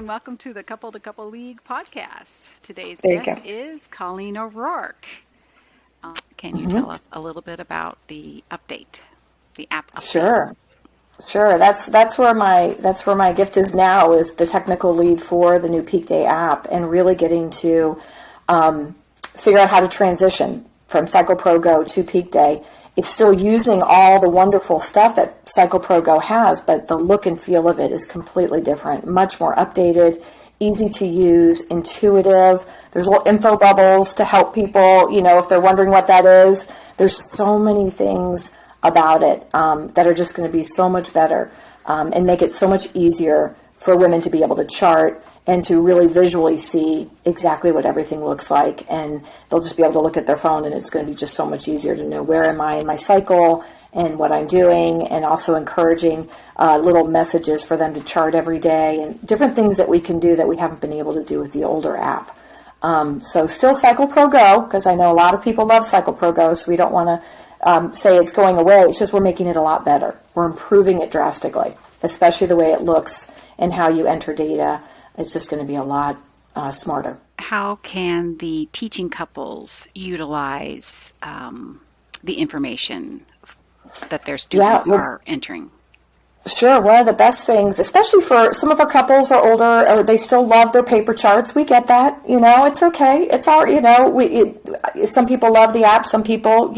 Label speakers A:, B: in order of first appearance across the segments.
A: and welcome to the Couple to Couple League podcast. Today's
B: There you
A: guest
B: go.
A: is Colleen ORourke. Can you tell us a little bit about the update, the app update?
B: Sure. That's where my gift is now, is the technical lead for the new PeakDay app, and really getting to figure out how to transition from Cycle Pro Go to PeakDay. It's still using all the wonderful stuff that Cycle Pro Go has, but the look and feel of it is completely different, much more updated, easy to use, intuitive. There's little info bubbles to help people, if they're wondering what that is. There's so many things about it that are just going to be so much better and make it so much easier for women to be able to chart and to really visually see exactly what everything looks like. And they'll just be able to look at their phone, and it's going to be just so much easier to know where am I in my cycle and what I'm doing, and also encouraging little messages for them to chart every day and different things that we can do that we haven't been able to do with the older app. So still Cycle Pro Go, because I know a lot of people love Cycle Pro Go, so we don't want to say it's going away. It's just we're making it a lot better. We're improving it drastically, especially the way it looks and how you enter data. It's just going to be a lot smarter.
A: How can the teaching couples utilize the information that their students are entering?
B: Sure. One of the best things, especially for some of our couples are older, or they still love their paper charts. We get that. It's okay. It's all, some people love the app. Some people,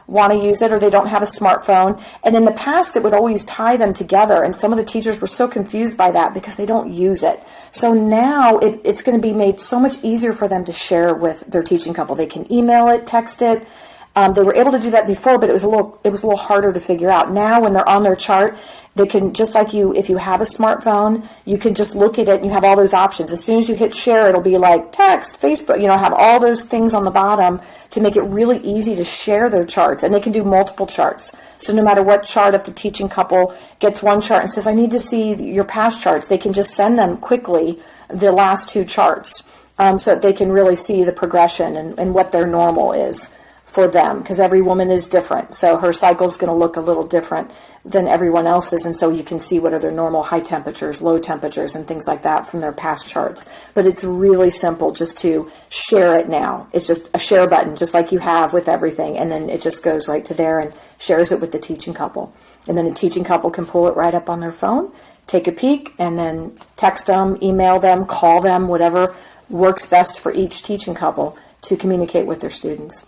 B: want to use it, or they don't have a smartphone. And in the past, it would always tie them together. And some of the teachers were so confused by that because they don't use it. So now it's going to be made so much easier for them to share with their teaching couple. They can email it, text it. They were able to do that before, but it was a little harder to figure out. Now, when they're on their chart, they can, just like you, if you have a smartphone, you can just look at it and you have all those options. As soon as you hit share, it'll be like text, Facebook, have all those things on the bottom to make it really easy to share their charts. And they can do multiple charts. So no matter what chart, if the teaching couple gets one chart and says, I need to see your past charts, they can just send them quickly the last two charts so that they can really see the progression and what their normal is for them, because every woman is different. So her cycle is going to look a little different than everyone else's, and so you can see what are their normal high temperatures, low temperatures, and things like that from their past charts. But it's really simple just to share it now. It's just a share button, just like you have with everything, and then it just goes right to there and shares it with the teaching couple. And then the teaching couple can pull it right up on their phone, take a peek, and then text them, email them, call them, whatever works best for each teaching couple to communicate with their students.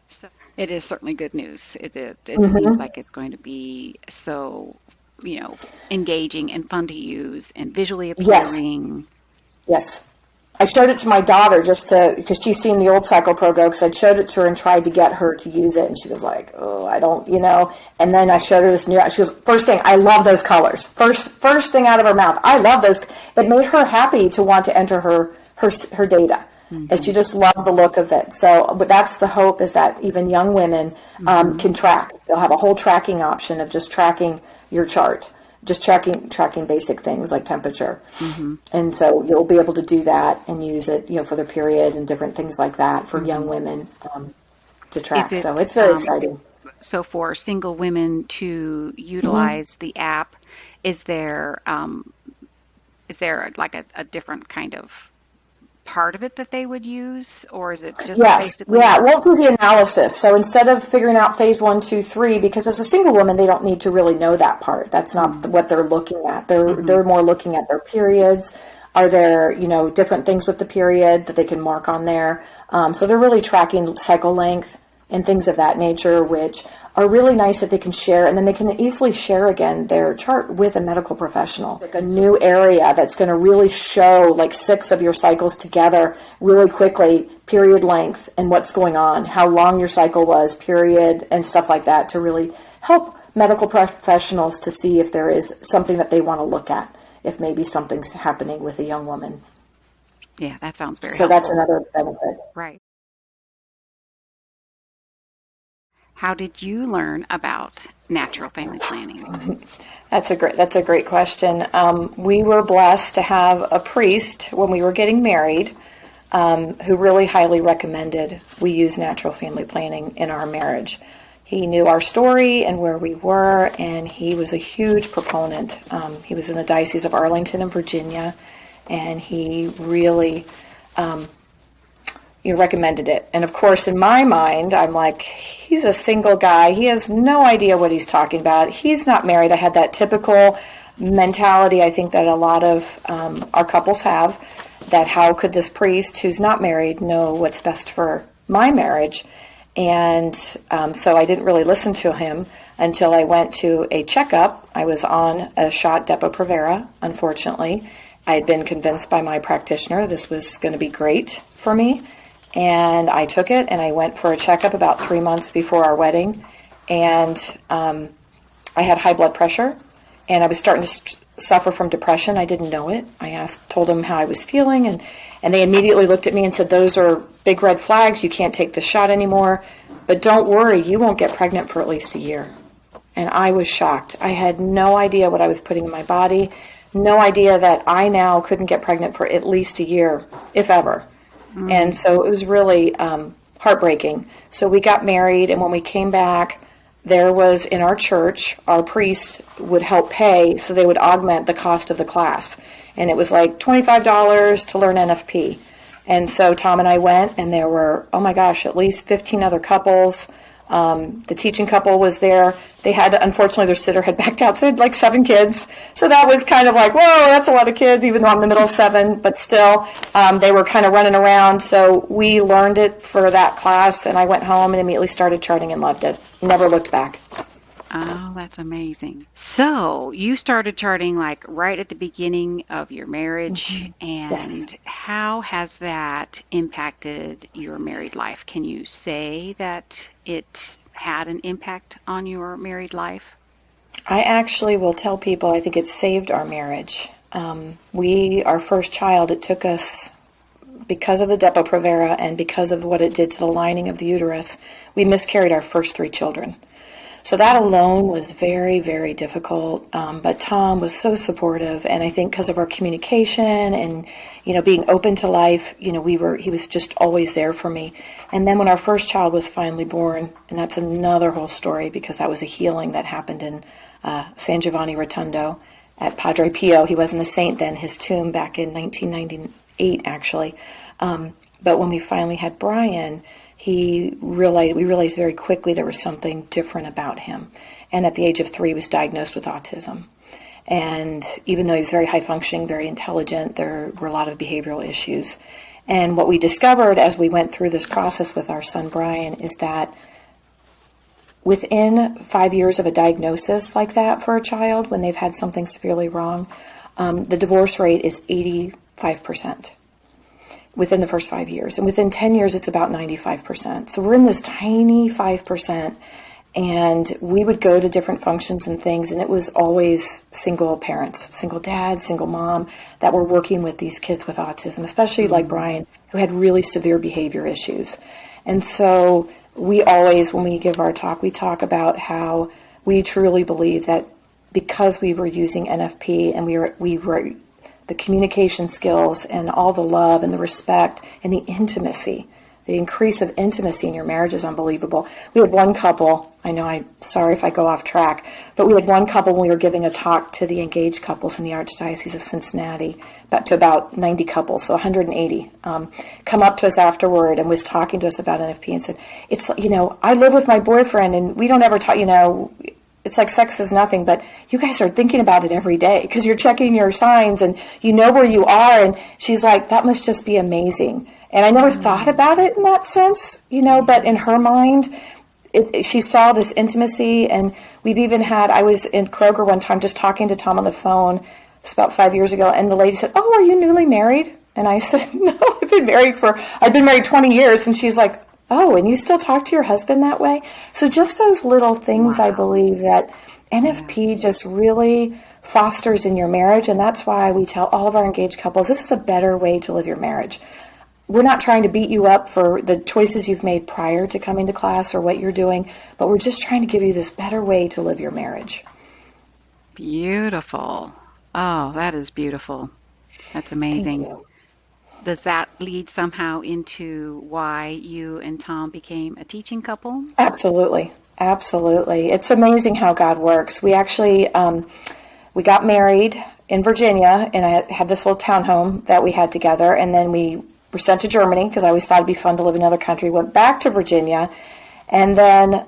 A: So it is certainly good news. It seems like it's going to be so, engaging and fun to use and visually appealing.
B: Yes. I showed it to my daughter because she's seen the old Cycle Pro Go, because I showed it to her and tried to get her to use it. And she was like, oh, I don't, And then I showed her this new, she goes, first thing, I love those colors. First thing out of her mouth, I love those. It made her happy to want to enter her data. And she just loved the look of it. So, but that's the hope, is that even young women can track. They'll have a whole tracking option of just tracking your chart, just tracking basic things like temperature. And so you'll be able to do that and use it, for their period and different things like that for young women to track. So it's very exciting.
A: So for single women to utilize the app, is there like a different kind of part of it that they would use, or is it just basically?
B: Yeah, it won't do the analysis. So instead of figuring out phase 1, 2, 3, because as a single woman, they don't need to really know that part. That's not what they're looking at. They're more looking at their periods. Are there, different things with the period that they can mark on there? So they're really tracking cycle length and things of that nature, which are really nice that they can share, and then they can easily share again their chart with a medical professional. It's like a new area that's going to really show like 6 of your cycles together really quickly, period length and what's going on, how long your cycle was, period, and stuff like that, to really help medical professionals to see if there is something that they want to look at, if maybe something's happening with a young woman.
A: Yeah, that sounds very
B: helpful. That's another benefit.
A: Right. How did you learn about natural family planning?
B: That's a great question. We were blessed to have a priest when we were getting married who really highly recommended we use natural family planning in our marriage He knew our story and where we were, and he was a huge proponent. He was in the Diocese of Arlington in Virginia, and he really recommended it. And of course, in my mind, I'm like, he's a single guy. He has no idea what he's talking about. He's not married. I had that typical mentality, I think, that a lot of our couples have, that how could this priest who's not married know what's best for my marriage? And so I didn't really listen to him until I went to a checkup. I was on a shot Depo-Provera, unfortunately. I had been convinced by my practitioner this was going to be great for me. And I took it, and I went for a checkup about 3 months before our wedding. And I had high blood pressure, and I was starting to suffer from depression. I didn't know it. I told them how I was feeling, and they immediately looked at me and said, those are big red flags. You can't take the shot anymore. But don't worry, you won't get pregnant for at least a year. And I was shocked. I had no idea what I was putting in my body, no idea that I now couldn't get pregnant for at least a year, if ever. And so it was really heartbreaking. So we got married, and when we came back, there was in our church, our priest would help pay, so they would augment the cost of the class. And it was like $25 to learn NFP. And so Tom and I went, and there were, oh my gosh, at least 15 other couples. The teaching couple was there. They had, unfortunately, their sitter had backed out, so they had like 7 kids. So that was kind of like, whoa, that's a lot of kids, even though I'm in the middle of 7. But still, they were kind of running around. So we learned it for that class, and I went home and immediately started charting and loved it. Never looked back.
A: Oh, that's amazing. So you started charting like right at the beginning of your marriage,
B: Yes.
A: and how has that impacted your married life? Can you say that it had an impact on your married life?
B: I actually will tell people I think it saved our marriage. Our first child, it took us, because of the Depo-Provera and because of what it did to the lining of the uterus, we miscarried our first 3 children. So that alone was very, very difficult. But Tom was so supportive, and I think because of our communication and being open to life, he was just always there for me. And then when our first child was finally born, and that's another whole story because that was a healing that happened in San Giovanni Rotondo at Padre Pio. He wasn't a saint then. His tomb back in 1998, actually. But when we finally had Brian, we realized very quickly there was something different about him. And at the age of 3, he was diagnosed with autism. And even though he was very high functioning, very intelligent, there were a lot of behavioral issues. And what we discovered as we went through this process with our son Brian is that within 5 years of a diagnosis like that for a child, when they've had something severely wrong, the divorce rate is 85%. Within the first 5 years. And within 10 years, it's about 95%. So we're in this tiny 5%. And we would go to different functions and things, and it was always single parents, single dad, single mom, that were working with these kids with autism, especially like Brian, who had really severe behavior issues. And so we always, when we give our talk, we talk about how we truly believe that because we were using NFP and we were the communication skills and all the love and the respect and the intimacy, the increase of intimacy in your marriage is unbelievable. We had one couple, sorry if I go off track, but we had one couple when we were giving a talk to the engaged couples in the Archdiocese of Cincinnati, about 90 couples, so 180, come up to us afterward and was talking to us about NFP and said, I live with my boyfriend and we don't ever talk, it's like sex is nothing, but you guys are thinking about it every day because you're checking your signs and you know where you are. And she's like, that must just be amazing. And I never thought about it in that sense, but in her mind, she saw this intimacy. And we've even I was in Kroger one time just talking to Tom on the phone. It's about 5 years ago. And the lady said, oh, are you newly married? And I said, no, I've been married 20 years. And she's like, oh, and you still talk to your husband that way? So just those little things, wow. I believe that NFP just really fosters in your marriage, and that's why we tell all of our engaged couples, this is a better way to live your marriage. We're not trying to beat you up for the choices you've made prior to coming to class or what you're doing, but we're just trying to give you this better way to live your marriage.
A: Beautiful. Oh, that is beautiful. That's amazing.
B: Thank you.
A: Does that lead somehow into why you and Tom became a teaching couple?
B: Absolutely. Absolutely. It's amazing how God works. We actually, we got married in Virginia, and I had this little townhome that we had together, and then we were sent to Germany because I always thought it'd be fun to live in another country. Went back to Virginia, and then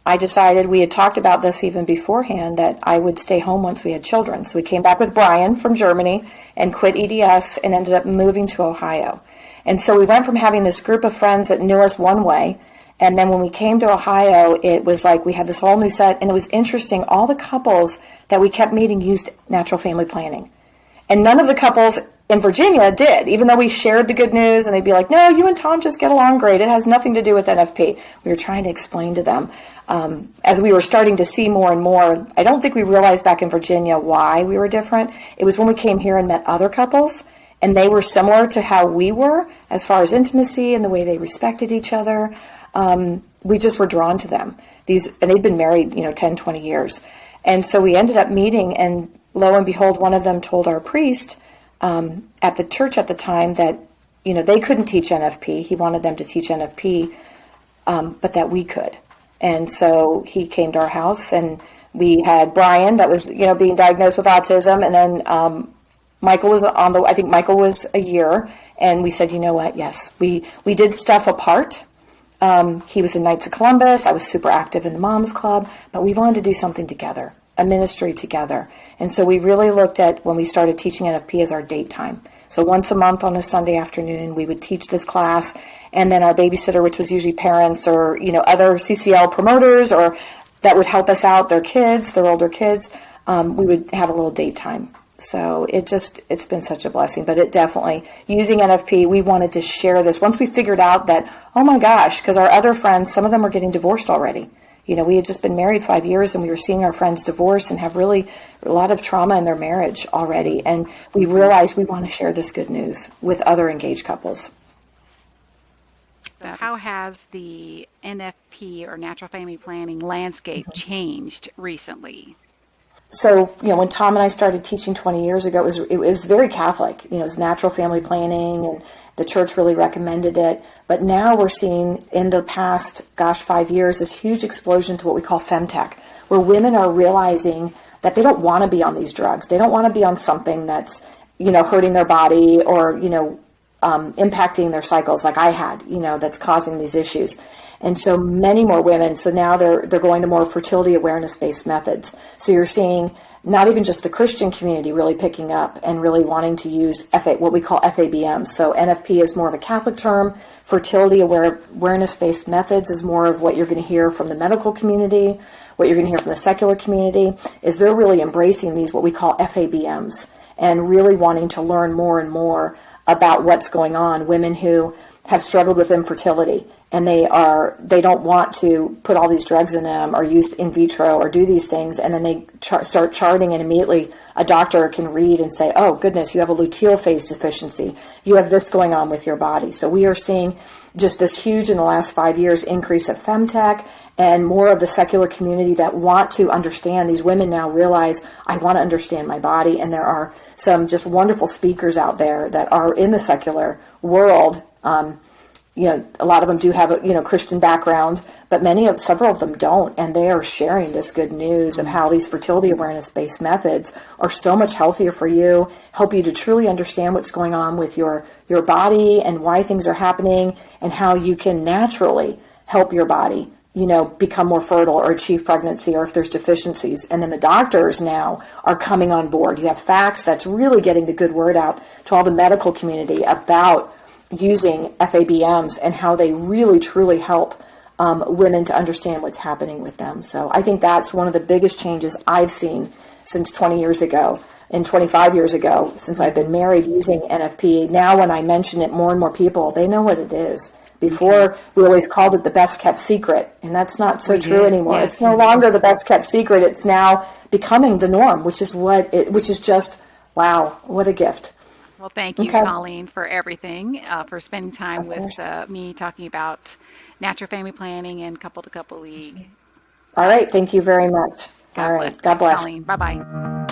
B: I decided, we had talked about this even beforehand, that I would stay home once we had children. So we came back with Brian from Germany and quit EDS and ended up moving to Ohio. And so we went from having this group of friends that knew us one way, and then when we came to Ohio, it was like we had this whole new set, and it was interesting. All the couples that we kept meeting used natural family planning. And none of the couples in Virginia did, even though we shared the good news, and they'd be like, no, you and Tom just get along great. It has nothing to do with NFP. We were trying to explain to them. As we were starting to see more and more, I don't think we realized back in Virginia why we were different. It was when we came here and met other couples, and they were similar to how we were as far as intimacy and the way they respected each other. We just were drawn to them. And they'd been married, 10, 20 years. And so we ended up meeting, and lo and behold, one of them told our priest at the church at the time that, they couldn't teach NFP. He wanted them to teach NFP, but that we could. And so he came to our house, and we had Brian that was, being diagnosed with autism. And then Michael was I think Michael was a year. And we said, you know what? Yes, we did stuff apart. He was in Knights of Columbus. I was super active in the Moms Club, but we wanted to do something together, a ministry together. And so we really looked at, when we started teaching NFP, as our date time. So once a month on a Sunday afternoon, we would teach this class, and then our babysitter, which was usually parents or, other CCL promoters or that would help us out, their older kids, we would have a little date time. So it's been such a blessing. But it definitely, using NFP, we wanted to share this. Once we figured out that, oh my gosh, because our other friends, some of them were getting divorced already. We had just been married 5 years, and we were seeing our friends divorce and have really a lot of trauma in their marriage already. And we realized we want to share this good news with other engaged couples.
A: So how has the NFP, or natural family planning, landscape changed recently?
B: So, when Tom and I started teaching 20 years ago, it was very Catholic. It was natural family planning, and the church really recommended it. But now we're seeing, in the past, 5 years, this huge explosion to what we call femtech, where women are realizing that they don't want to be on these drugs. They don't want to be on something that's, hurting their body or, impacting their cycles like I had, that's causing these issues. And so many more women, so now they're going to more fertility awareness-based methods. So you're seeing not even just the Christian community really picking up and really wanting to use what we call FABM. So NFP is more of a Catholic term. Fertility awareness-based methods is more of what you're going to hear from the medical community. What you're going to hear from the secular community is they're really embracing these, what we call FABMs, and really wanting to learn more and more about what's going on. Women who have struggled with infertility, and they don't want to put all these drugs in them or use in vitro or do these things, and then they start charting, and immediately a doctor can read and say, oh goodness, you have a luteal phase deficiency, you have this going on with your body. So we are seeing just this huge, in the last 5 years, increase of femtech and more of the secular community that want to understand. These women now realize, I want to understand my body, and there are some just wonderful speakers out there that are in the secular world. A lot of them do have a Christian background, but several of them don't, and they are sharing this good news of how these fertility awareness-based methods are so much healthier for you, help you to truly understand what's going on with your body and why things are happening, and how you can naturally help your body become more fertile or achieve pregnancy, or if there's deficiencies. And then the doctors now are coming on board. You have facts that's really getting the good word out to all the medical community about using FABMs and how they really truly help women to understand what's happening with them. So I think that's one of the biggest changes I've seen since 20 years ago and 25 years ago, since I've been married, using NFP. Now when I mention it, more and more people, they know what it is. Before, we always called it the best kept secret, and that's not so true anymore. Yes. It's no longer the best kept secret. It's now becoming the norm, which is just, wow, what a gift.
A: Well, thank you, Colleen, for everything, for spending time with me talking about natural family planning and couple-to-couple league.
B: All right. Thank you very much.
A: God bless.
B: God bless.
A: Colleen. Bye-bye.